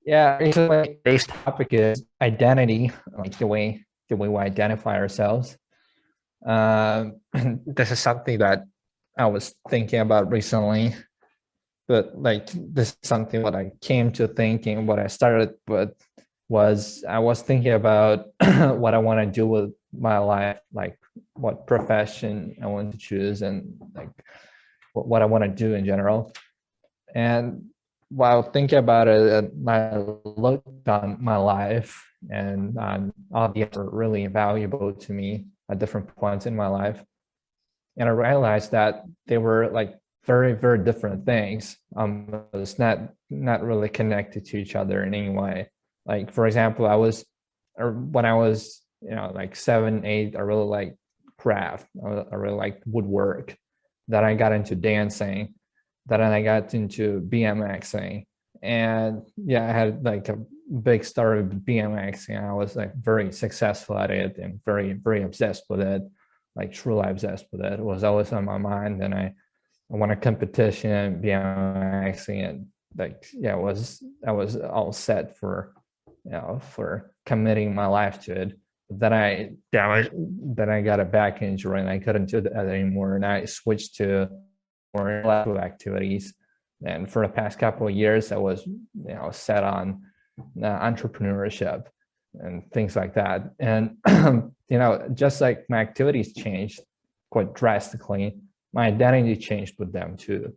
Yeah, basically today's topic is identity, like the way we identify ourselves. This is something that I was thinking about recently, but like this is something what I came to thinking, what I started with was I was thinking about what I want to do with my life, like what profession I want to choose and like what I want to do in general. And while thinking about it, I looked on my life and all the are really valuable to me at different points in my life. And I realized that they were like very, very different things. It's not really connected to each other in any way. Like for example, or when I was, like 7, 8, I really like craft. I really like woodwork. Then I got into dancing. Then I got into BMXing. And yeah, I had like a big start with BMXing. I was like very successful at it and very, very obsessed with it, like truly obsessed with it. It was always on my mind. And I won a competition, BMXing, and like yeah, I was all set for for committing my life to it. But then I got a back injury and I couldn't do that anymore. And I switched to more intellectual activities. And for the past couple of years, I was set on entrepreneurship and things like that. And just like my activities changed quite drastically, my identity changed with them too.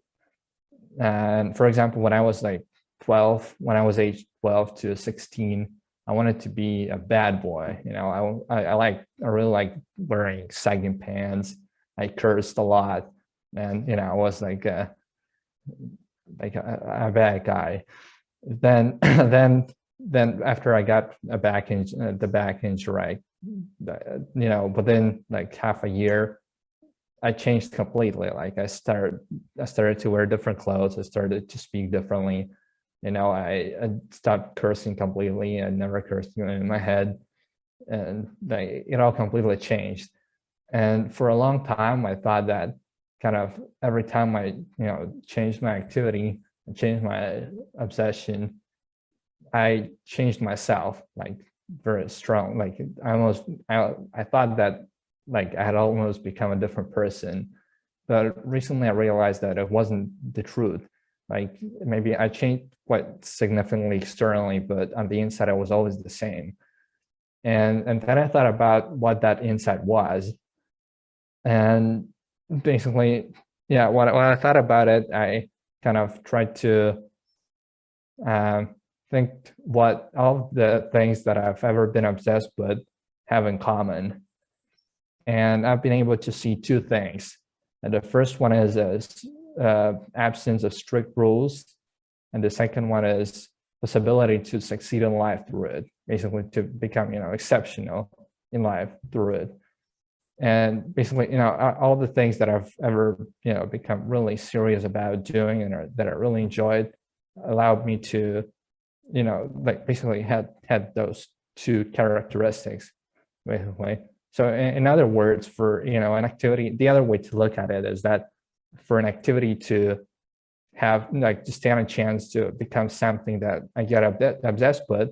And for example, when I was like 12, when I was age 12 to 16, I wanted to be a bad boy. I really like wearing sagging pants. I cursed a lot, and I was like a bad guy. Then then after I got the back injury, within like half a year, I changed completely. Like I started to wear different clothes. I started to speak differently. I stopped cursing completely. I never cursed in my head, and it all completely changed. And for a long time, I thought that kind of every time I changed my activity, changed my obsession, I changed myself like very strong. Like I thought that like I had almost become a different person. But recently I realized that it wasn't the truth. Like maybe I changed quite significantly externally, but on the inside I was always the same. And then I thought about what that insight was. And basically, yeah, when I thought about it, I kind of tried to um, think what all the things that I've ever been obsessed with have in common. And I've been able to see two things. And the first one is absence of strict rules. And the second one is possibility to succeed in life through it, basically to become, exceptional in life through it. And basically, all the things that I've ever, become really serious about doing and that I really enjoyed allowed me to, like basically had those two characteristics, basically. So in other words, for an activity, the other way to look at it is that for an activity to have like to stand a chance to become something that I get obsessed with,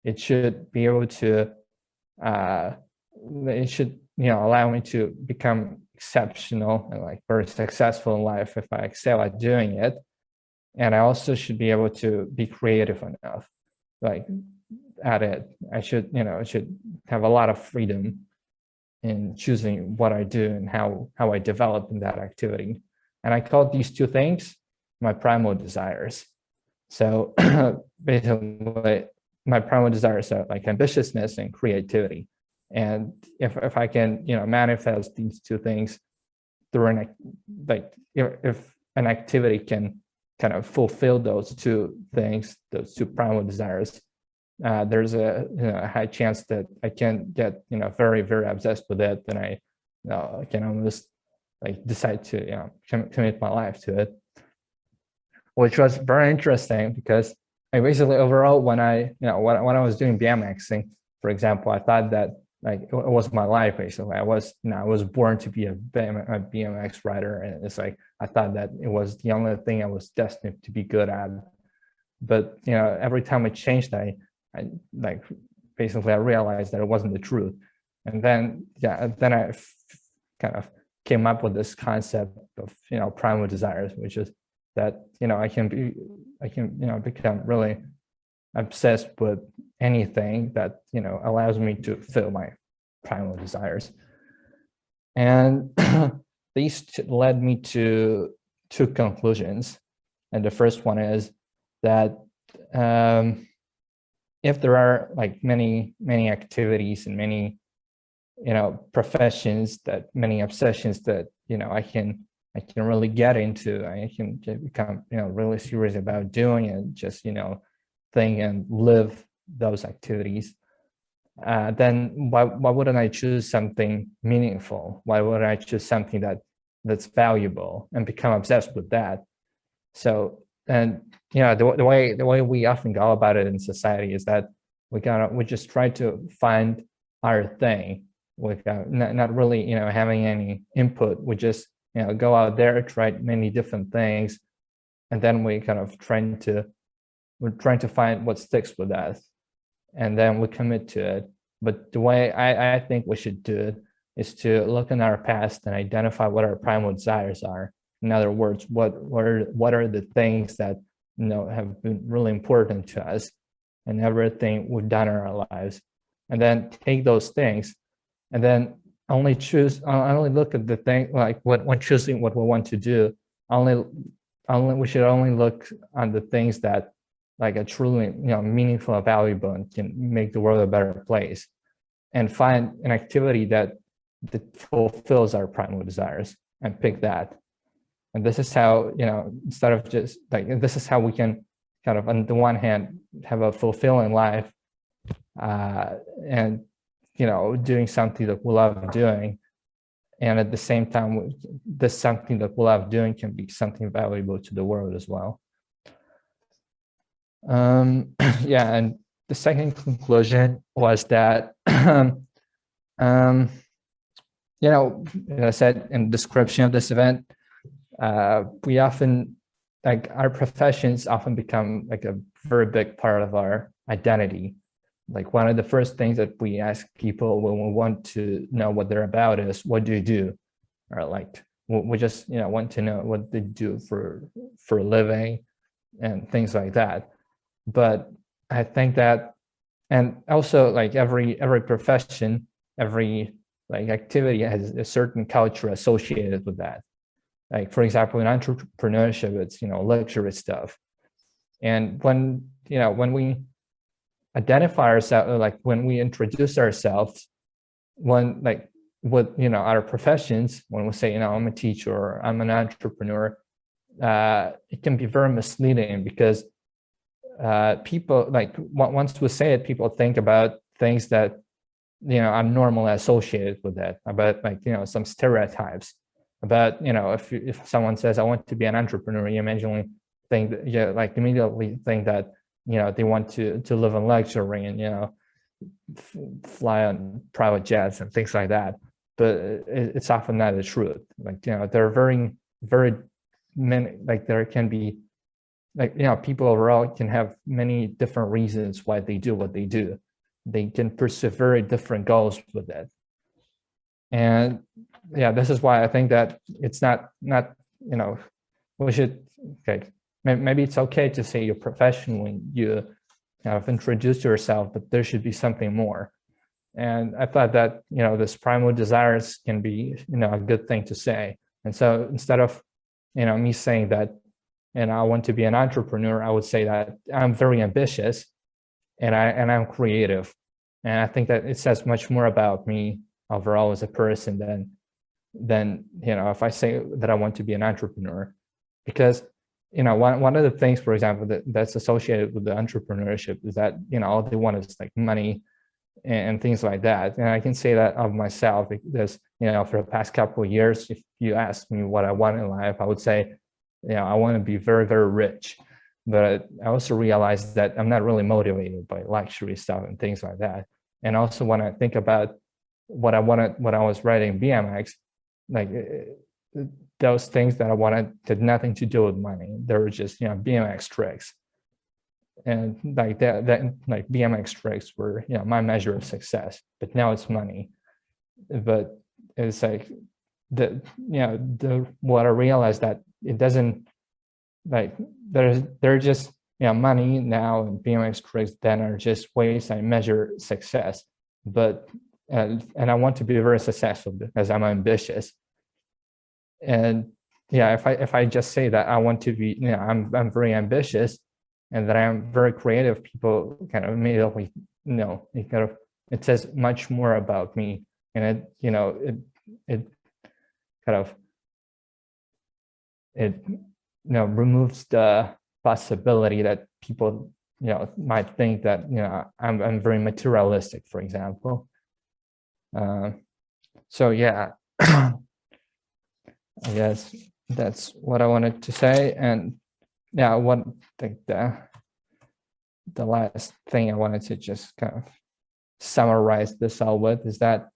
it should be able to it should allow me to become exceptional and like very successful in life if I excel at doing it. And I also should be able to be creative enough, like at it. I should have a lot of freedom in choosing what I do and how I develop in that activity. And I call these two things my primal desires. So basically, my primal desires are like ambitiousness and creativity. And if I can manifest these two ththings through if an activity can kind of fulfill those two things, those two primal desires, there's a high chance that I can get very, very obsessed with it, and I can almost like decide to commit my life to it, which was very interesting because I basically overall when I was doing BMXing, for example, I thought that like it was my life basically. I was born to be a BMX rider, and it's like I thought that it was the only thing I was destined to be good at. But every time I changed, I like basically I realized that it wasn't the truth. And then then I kind of came up with this concept of primal desires, which is that I can become really obsessed with anything that allows me to fill my primal desires. And these led me to two conclusions. And the first one is that if there are like many activities and many professions, that many obsessions that I can really get into, I can become really serious about doing it, just think and live those activities, then why wouldn't I choose something meaningful? Why wouldn't I choose something that's valuable and become obsessed with that? So, and the way we often go about it in society is that we just try to find our thing without not really having any input. We just go out there, try many different things, and then we're trying to find what sticks with us, and then we commit to it. But the way I think we should do it is to look in our past and identify what our primal desires are. In other words, what are the things that have been really important to us and everything we've done in our lives, and then take those things and then only look at the thing, like when choosing what we want to do, we should only look on the things that like are truly meaningful and valuable and can make the world a better place, and find an activity that fulfills our primal desires and pick that. And this is how instead of just like, this is how we can on the one hand have a fulfilling life, and doing something that we love doing, and at the same time this something that we love doing can be something valuable to the world as well. Yeah, and the second conclusion was that as I said in the description of this event, we often, like, our professions often become like a very big part of our identity. Like, one of the first things that we ask people when we want to know what they're about is, what do you do? Or like, we just want to know what they do for a living and things like that. But I think that, and also like every profession, every like activity has a certain culture associated with that. Like, for example, in entrepreneurship, it's luxury stuff. And when we identify ourselves, like when we introduce ourselves, when like with our professions, when we say I'm a teacher or I'm an entrepreneur, it can be very misleading, because people, like, once we say it, people think about things that are normally associated with that, about like some stereotypes about if someone says I want to be an entrepreneur, you immediately think that, like immediately think that they want to live in luxury and fly on private jets and things like that. But it's often not the truth. Like there are very many, like there can be, like people overall can have many different reasons why they do what they do. They can pursue very different goals with it. And yeah, this is why I think that it's not we should, okay, maybe it's okay to say your profession when you have introduced yourself, but there should be something more. And I thought that this primal desires can be a good thing to say. And so instead of me saying that I want to be an entrepreneur, I would say that I'm very ambitious and I'm creative. And I think that it says much more about me overall as a person than if I say that I want to be an entrepreneur. Because one of the things, for example, that's associated with the entrepreneurship is that all they want is like money and things like that. And I can say that of myself, because for the past couple of years, if you ask me what I want in life, I would say I want to be very, very rich. But I also realized that I'm not really motivated by luxury stuff and things like that. And also when I think about what I wanted when I was riding BMX, like those things that I wanted had nothing to do with money. They were just BMX tricks. and like that like BMX tricks were, you know, my measure of success, but now it's money. But it's like the, you know, the what I realized that it doesn't, like they're just, you know, money now and BMX tricks then are just ways I measure success. But and I want to be very successful because I'm ambitious. And yeah, if I just say that I want to be, you know, I'm very ambitious and that I'm very creative, people kind of immediately, you know, it says much more about me, and it, you know, it kind of, it, you know, removes the possibility that people, you know, might think that, you know, I'm very materialistic, for example. So yeah, I guess that's what I wanted to say. And yeah, I think the last thing I wanted to just kind of summarize this all with is that,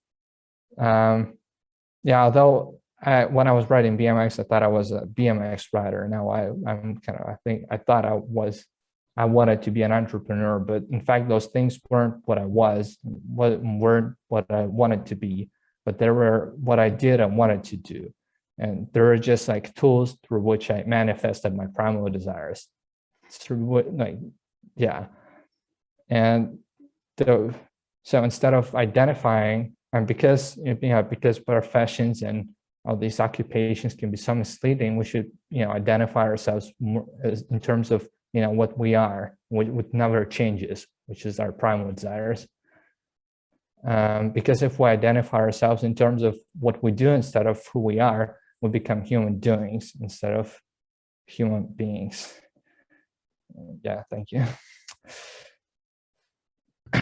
yeah, although when I was riding BMX, I thought I was a BMX rider. Now I'm kind of, I think I thought I wanted to be an entrepreneur, but in fact, those things weren't what I was, weren't what I wanted to be, but they were what I did and wanted to do. And they were just like tools through which I manifested my primal desires. Through what, like, yeah. And so instead of identifying, and because, you know, because professions and all these occupations can be so misleading, we should, you know, identify ourselves more in terms of, you know, what we are, what never changes, which is our primal desires. Because if we identify ourselves in terms of what we do instead of who we are, we become human doings instead of human beings. Yeah, thank you.